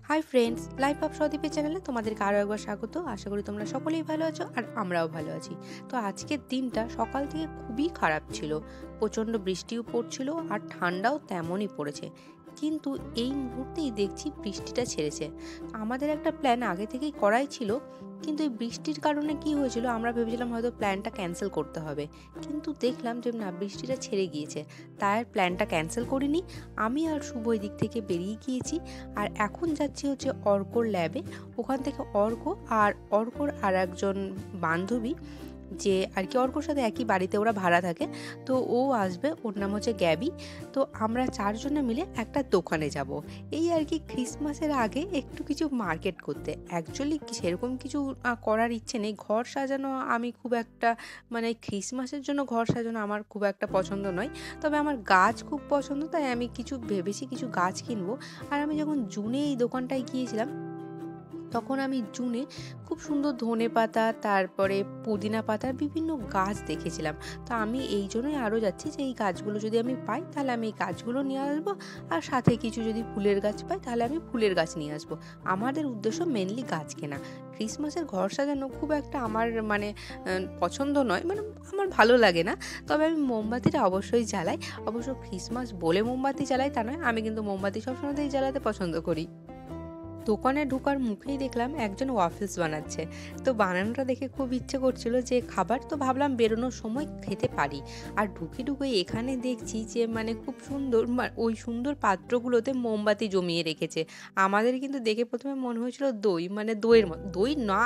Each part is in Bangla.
হাই ফ্রেন্ডস, লাইফ অফ সদীপের চ্যানেলে তোমাদেরকে আরও একবার স্বাগত। আশা করি তোমরা সকলেই ভালো আছো আর আমরাও ভালো আছি। তো আজকের দিনটা সকাল থেকে খুবই খারাপ ছিল, প্রচণ্ড বৃষ্টিও পড়ছিল আর ঠান্ডাও তেমনই পড়েছে। কিন্তু এই মুহূর্তেই দেখছি বৃষ্টিটা ছেড়েছে। আমাদের একটা প্ল্যান আগে থেকেই করাই ছিল, কিন্তু এই বৃষ্টির কারণে কি হয়েছিল, আমরা ভেবেছিলাম হয়তো প্ল্যানটা ক্যান্সেল করতে হবে, কিন্তু দেখলাম যে না, বৃষ্টিটা ছেড়ে গিয়েছে। তাই আর প্ল্যানটা ক্যান্সেল করিনি। আমি আর শুভ এই দিক থেকে বেরিয়ে গিয়েছি আর এখন যাচ্ছি হচ্ছে অর্কর ল্যাবে। ওখান থেকে অর্কর আর একজন বান্ধবী, যে আর কি অর্কর সাথে একই বাড়িতে ওরা ভাড়া থাকে, তো ও আসবে, ওর নাম হচ্ছে গ্যাবি। তো আমরা চারজনে মিলে একটা দোকানে যাব, এই আর কি ক্রিসমাসের আগে একটু কিছু মার্কেট করতে। অ্যাকচুয়ালি সেরকম কিছু করার ইচ্ছে নেই। ঘর সাজানো আমি খুব একটা, মানে ক্রিসমাসের জন্য ঘর সাজানো আমার খুব একটা পছন্দ নয়, তবে আমার গাছ খুব পছন্দ, তাই আমি কিছু ভেবেছি কিছু গাছ কিনবো। আর আমি যখন জুনে এই দোকানটায় গিয়েছিলাম, তখন আমি জুনে খুব সুন্দর ধনেপাতা, তারপরে পুদিনা পাতার বিভিন্ন গাছ দেখেছিলাম। তো আমি এই জন্যই আরও যাচ্ছি যে এই গাছগুলো যদি আমি পাই তাহলে আমি এই গাছগুলো নিয়ে আসবো, আর সাথে কিছু যদি ফুলের গাছ পাই তাহলে আমি ফুলের গাছ নিয়ে আসবো। আমাদের উদ্দেশ্য মেনলি গাছ কেনা। ক্রিসমাসের ঘর সাজানো খুব একটা আমার মানে পছন্দ নয়, মানে আমার ভালো লাগে না। তবে আমি মোমবাতিটা অবশ্যই জ্বালাই। অবশ্য ক্রিসমাস বলে মোমবাতি জ্বালাই তা নয়, আমি কিন্তু মোমবাতি সবসময়তেই জ্বালাতে পছন্দ করি। দোকানে ঢোকার মুখেই দেখলাম একজন ওয়াফেলস বানাচ্ছে। তো বানানোটা দেখে খুব ইচ্ছে করছিল যে খাবার, তো ভাবলাম বেরোনোর সময় খেতে পারি। আর ঢুকে এখানে দেখছি যে মানে খুব সুন্দর, ওই সুন্দর পাত্রগুলোতে মোমবাতি জমিয়ে রেখেছে। আমাদের কিন্তু দেখে প্রথমে মনে হয়েছিল দই, মানে দইয়ের মতো, দই না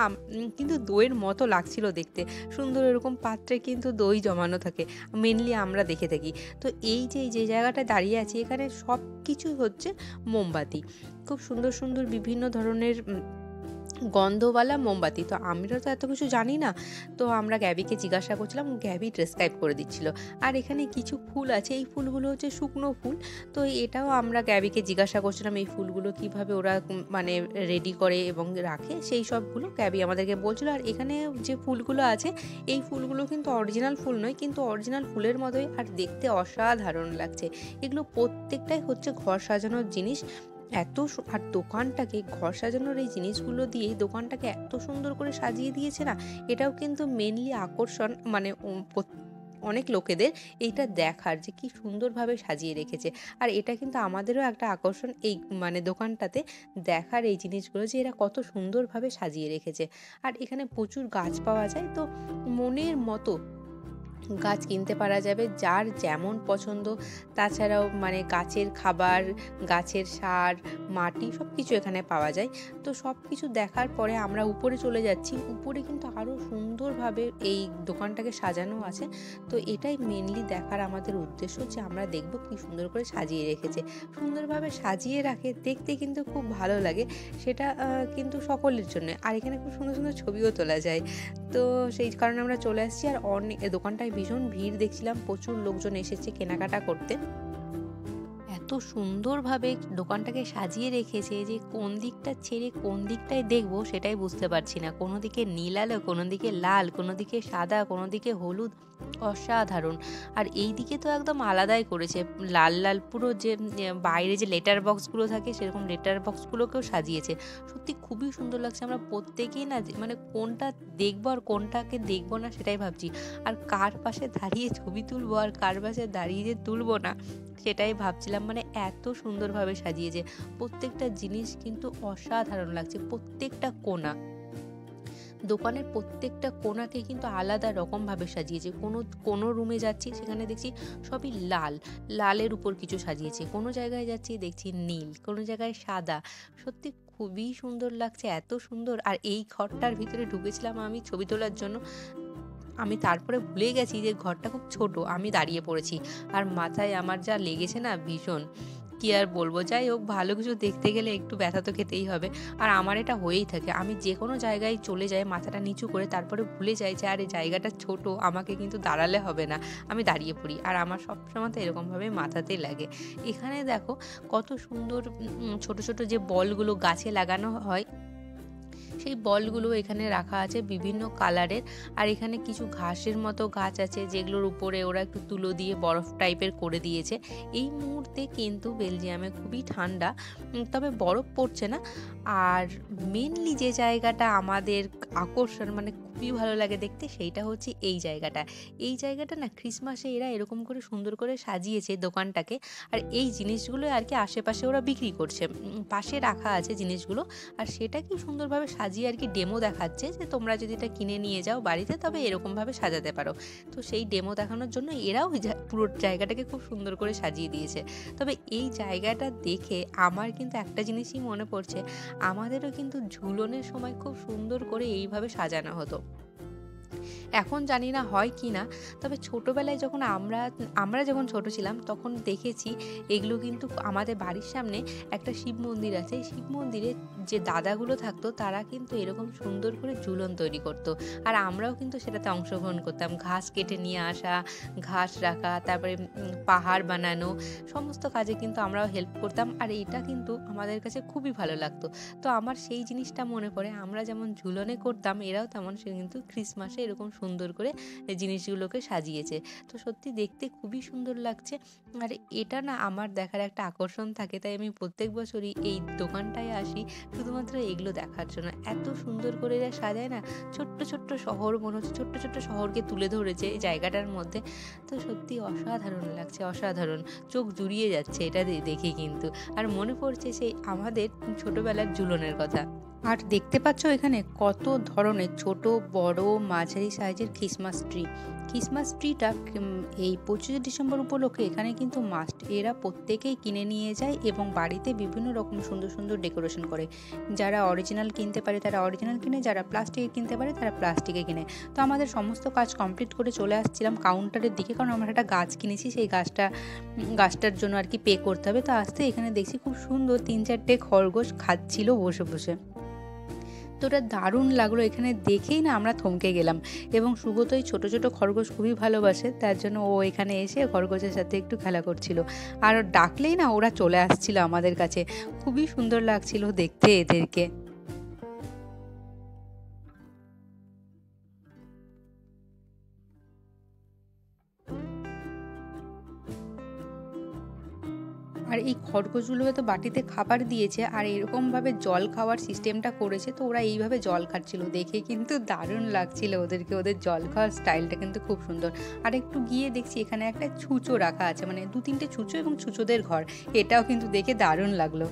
কিন্তু দইয়ের মতো লাগছিল দেখতে। সুন্দর এরকম পাত্রে কিন্তু দই জমানো থাকে, মেনলি আমরা দেখে থাকি। তো এই যে জায়গাটায় দাঁড়িয়ে আছি, এখানে সব কিছু হচ্ছে মোমবাতি, খুব সুন্দর সুন্দর বিভিন্ন ধরনের গন্ধওয়ালা মোমবাতি। তো আমরা তো এত কিছু জানি না, তো আমরা গ্যাবিকে জিজ্ঞাসা করছিলাম, গ্যাবি ডেসক্রাইব করে দিচ্ছিল। আর এখানে কিছু ফুল আছে, এই ফুলগুলো হচ্ছে শুকনো ফুল। তো এটাও আমরা গ্যাবিকে জিজ্ঞাসা করছিলাম এই ফুলগুলো কিভাবে ওরা মানে রেডি করে এবং রাখে, সেই সবগুলো গ্যাবি আমাদেরকে বলছিল। আর এখানে যে ফুলগুলো আছে, এই ফুলগুলো কিন্তু অরিজিনাল ফুল নয়, কিন্তু অরিজিনাল ফুলের মতোই, আর দেখতে অসাধারণ লাগছে। এগুলো প্রত্যেকটাই হচ্ছে ঘর সাজানোর জিনিস। আর দোকানটাকে, ঘর সাজানোর এই জিনিসগুলো দিয়ে দোকানটাকে এত সুন্দর করে সাজিয়ে দিয়েছে না, এটাও কিন্তু মেনলি আকর্ষণ, মানে অনেক লোকেদের এইটা দেখার যে কি সুন্দরভাবে সাজিয়ে রেখেছে। আর এটা কিন্তু আমাদেরও একটা আকর্ষণ, এই মানে দোকানটাতে দেখার এই জিনিসগুলো যে এরা কত সুন্দরভাবে সাজিয়ে রেখেছে। আর এখানে প্রচুর গাছ পাওয়া যায়, তো মনের মতো গাছ কিনতে পারা যাবে, যার যেমন পছন্দ। তাছাড়াও মানে গাছের খাবার, গাছের সার, মাটি সব কিছু এখানে পাওয়া যায়। তো সব কিছু দেখার পরে আমরা উপরে চলে যাচ্ছি। উপরে কিন্তু আরও সুন্দরভাবে এই দোকানটাকে সাজানো আছে। তো এটাই মেনলি দেখার আমাদের উদ্দেশ্য, যে আমরা দেখব কি সুন্দর করে সাজিয়ে রেখেছে। সুন্দরভাবে সাজিয়ে রাখে, দেখতে কিন্তু খুব ভালো লাগে, সেটা কিন্তু সকলের জন্য। আর এখানে খুব সুন্দর সুন্দর ছবিও তোলা যায়। তো সেই কারণে আমরা চলে আসছি। আর দোকানটায় ভীষণ ভিড় দেখছিলাম, প্রচুর লোকজন এসেছে কেনাকাটা করতে। এত সুন্দরভাবে দোকানটাকে সাজিয়ে রেখেছে যে কোন দিকটা ছেড়ে কোন দিকটায় দেখবো সেটাই বুঝতে পারছি না। কোনো দিকে নীল আলো, কোনো দিকে লাল, কোনো দিকে সাদা, কোনো দিকে হলুদ, অসাধারণ। আর এই দিকে তো একদম আলাদাই করেছে, লাল লাল পুরো, যে বাইরে যে লেটার বক্সগুলো থাকে সেরকম লেটার বক্সগুলোকেও সাজিয়েছে। সত্যি খুবই সুন্দর লাগছে। আমরা প্রত্যেকেই না মানে কোনটা দেখবো আর কোনটাকে দেখবো না সেটাই ভাবছি। আর কার পাশে দাঁড়িয়ে ছবি তুলবো আর কার পাশে দাঁড়িয়ে যে তুলবো না সেটাই ভাবছিলাম। মানে এত সুন্দরভাবে সাজিয়েছে, প্রত্যেকটা জিনিস কিন্তু অসাধারণ লাগছে। প্রত্যেকটা কোণা, দোকানের প্রত্যেকটা কোণাকে কিন্তু আলাদা রকমভাবে সাজিয়েছে। কোনো রুমে যাচ্ছি সেখানে দেখছি সবই লাল, লালের উপর কিছু সাজিয়েছে। কোনো জায়গায় যাচ্ছি দেখছি নীল, কোনো জায়গায় সাদা। সত্যি খুবই সুন্দর লাগছে, এত সুন্দর। আর এই ঘরটার ভিতরে ঢুকেছিলাম আমি ছবি তোলার জন্য, আমি তারপরে ভুলে গেছি যে ঘরটা খুব ছোট, আমি দাঁড়িয়ে পড়েছি। আর মাথায় আমার যা লেগেছে না ভীষণ, কি আর বলবো। যাই হোক, ভালো কিছু দেখতে গেলে একটু ব্যথা তো খেতেই হবে। আর আমার এটা হয়েই থাকে, আমি যে কোনো জায়গায় চলে যাই মাথাটা নিচু করে, তারপরে ভুলে যাই যে আরে জায়গাটা ছোট, আমাকে কিন্তু দাঁড়ালে হবে না, আমি দাঁড়িয়ে পড়ি। আর আমার সবসময় তো এরকমভাবে মাথাতেই লাগে। এখানে দেখো কত সুন্দর ছোট ছোট যে বলগুলো গাছে লাগানো হয়, সেই বলগুলো এখানে রাখা আছে বিভিন্ন কালারের। আর এখানে কিছু ঘাসের মতো গাছ আছে যেগুলোর উপরে ওরা একটু তুলো দিয়ে বরফ টাইপের করে দিয়েছে। এই মুহূর্তে কিন্তু বেলজিয়ামে খুবই ঠান্ডা, তবে বরফ পড়ছে না। আর মেনলি যে জায়গাটা আমাদের আকর্ষণ, মানে খুবই ভালো লাগে দেখতে, সেইটা হচ্ছে এই জায়গাটা। এই জায়গাটা না ক্রিসমাসে এরা এরকম করে সুন্দর করে সাজিয়েছে দোকানটাকে। আর এই জিনিসগুলো আর কি আশেপাশে ওরা বিক্রি করছে, পাশে রাখা আছে জিনিসগুলো। আর সেটা কি সুন্দরভাবে সাজিয়ে আর কি ডেমো দেখাচ্ছে যে তোমরা যদি এটা কিনে নিয়ে যাও বাড়িতে তবে এরকমভাবে সাজাতে পারো। তো সেই ডেমো দেখানোর জন্য এরাও পুরো জায়গাটাকে খুব সুন্দর করে সাজিয়ে দিয়েছে। তবে এই জায়গাটা দেখে আমার কিন্তু একটা জিনিসই মনে পড়ছে, আমাদেরও কিন্তু ঝুলনের সময় খুব সুন্দর করে এইভাবে সাজানো হতো। এখন জানি না হয় কি না, তবে ছোটোবেলায় যখন আমরা যখন ছোট ছিলাম তখন দেখেছি এগুলো কিন্তু আমাদের বাড়ির সামনে একটা শিব মন্দির আছে। এই শিব মন্দিরে যে দাদাগুলো থাকতো তারা কিন্তু এরকম সুন্দর করে ঝুলন তৈরি করতো, আর আমরাও কিন্তু সেটাতে অংশগ্রহণ করতাম। ঘাস কেটে নিয়ে আসা, ঘাস রাখা, তারপরে পাহাড় বানানো, সমস্ত কাজে কিন্তু আমরাও হেল্প করতাম। আর এটা কিন্তু আমাদের কাছে খুবই ভালো লাগতো। তো আমার সেই জিনিসটা মনে পড়ে, আমরা যেমন ঝুলনে করতাম এরাও তেমন সে কিন্তু ক্রিসমাসে এরকম সুন্দর করে জিনিসগুলোকে সাজিয়েছে। তো সত্যি দেখতে খুবই সুন্দর লাগছে। আর এটা না আমার দেখার একটা আকর্ষণ থাকে, তাই আমি প্রত্যেক বছরই এই দোকানটায় আসি শুধুমাত্র এগুলো দেখার জন্য। এত সুন্দর করে এরা সাজায় না, ছোট্ট ছোট্ট শহর মনে হচ্ছে, ছোট্ট ছোট্ট শহরকে তুলে ধরেছে এই জায়গাটার মধ্যে। তো সত্যি অসাধারণ লাগছে, অসাধারণ, চোখ জুড়িয়ে যাচ্ছে এটা দেখে কিন্তু। আর মনে পড়ছে সেই আমাদের ছোটবেলার ঝুলনের কথা। আর দেখতে পাচ্ছ এখানে কত ধরনের ছোট বড় মাঝারি সাইজের ক্রিসমাস ট্রিটা এই 25 ডিসেম্বর উপলক্ষে এখানে কিন্তু মাস্ট, এরা প্রত্যেকেই কিনে নিয়ে যায় এবং বাড়িতে বিভিন্ন রকম সুন্দর সুন্দর ডেকোরেশন করে। যারা অরিজিনাল কিনতে পারে তারা অরিজিনাল কিনে, যারা প্লাস্টিকে কিনতে পারে তারা প্লাস্টিকে কিনে। তো আমাদের সমস্ত কাজ কমপ্লিট করে চলে আসছিলাম কাউন্টারের দিকে, কারণ আমরা একটা গাছ কিনেছি, সেই গাছটার জন্য আর কি পে করতে হবে। তো আসতে এখানে দেখছি খুব সুন্দর 3-4টে খরগোশ খাচ্ছিল বসে বসে। তো ওটা দারুণ লাগলো, এখানে দেখেই না আমরা থমকে গেলাম। এবং সুব্রত এই ছোটো ছোটো খরগোশ খুবই ভালোবাসে, তার জন্য ও এখানে এসে খরগোশের সাথে একটু খেলা করছিল। আর ডাকলেই না ওরা চলে আসছিল আমাদের কাছে, খুবই সুন্দর লাগছিল দেখতে এদেরকে। আর এই খরগোশগুলোকে তো বাটিতে খাবার দিয়েছে, আর এরকমভাবে জল খাওয়ার সিস্টেমটা করেছে, তো ওরা এইভাবে জল খাচ্ছিল, দেখে কিন্তু দারুণ লাগছিল ওদেরকে। ওদের জল খাওয়ার স্টাইলটা কিন্তু খুব সুন্দর। আর একটু গিয়ে দেখছি এখানে একটা ছুঁচো রাখা আছে, মানে 2-3টে ছুঁচো এবং ছুঁচোদের ঘর, এটাও কিন্তু দেখে দারুণ লাগলো।